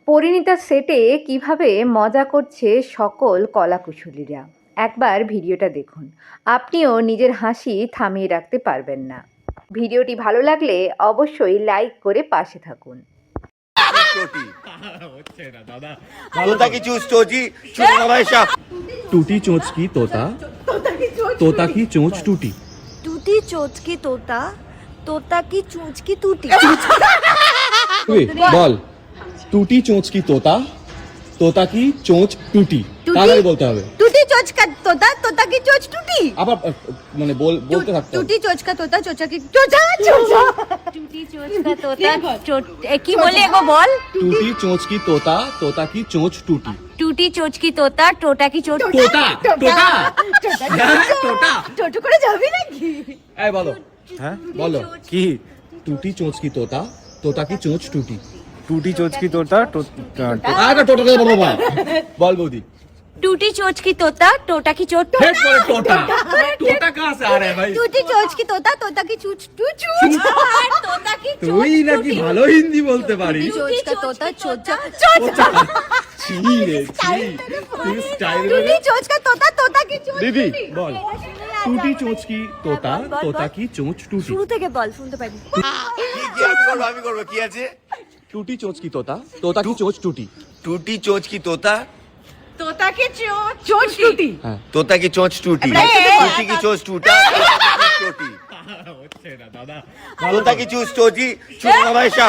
পরিণীতা সেটে কিভাবে মজা করছে সকল কলাকুশলীরা। একবার ভিডিওটা দেখুন, আপনিও নিজের হাসি থামিয়ে রাখতে পারবেন না। ভিডিওটি ভালো লাগলে অবশ্যই লাইক করে পাশে থাকুন। टोटी तोता की चूस टोटी चूस हमेशा टूटी चोंच की तोता तोता की चोंच टूटी टूटी चोंच की तोता तोता की चोंच की टूटी বল टूटी चोंच की तोता तोता की चोंच टूटी তাড়াতাড়ি বলতে হবে। टूटी चोंच का तोता तोता की चोंच टूटी আবার মানে বলতে থাকতে হবে। टूटी चोंच का तोता चोचा की चोचा चोचा टूटी चोंच का तोता की बोले एगो बोल। टूटी चोंच की तोता तोता की चोंच टूटी टूटी चोंच की तोता टोटा की चोट তোতা তোতা তোতা ছোট করে যাবি নাকি এই বলো হ্যাঁ বলো কি टूटी चोंच की तोता तोता की चोंच टूटी टूटी चोच की तोता আরে টোটা কে বলো বল বৌদি टूटी चोंच की तोता टोटा की चोट हेड पर टोटा टोटा कहां से आ रहा है भाई टूटी चोंच की तोता तोता की चूच चूच तोता की তুই নাকি ভালো হিন্দি বলতে পারিস चोंच का तोता चोचा ছি রে ছি তুই স্টাইল टूटी चोंच का तोता तोता की चोच दीदी বল टूटी चोंच की तोता तोता की चोंच टूटी শুরু থেকে বল শুনতে পারি আমি করব কি আছে टूटी चोंच की तोता तोता की चोंच टूटी टूटी चोंच की तोता तोता की चोच टूटी तोता की चोंच टूटी टूटी की चोंच टूटा टोटी तोता की चूस टोटी चूस हमेशा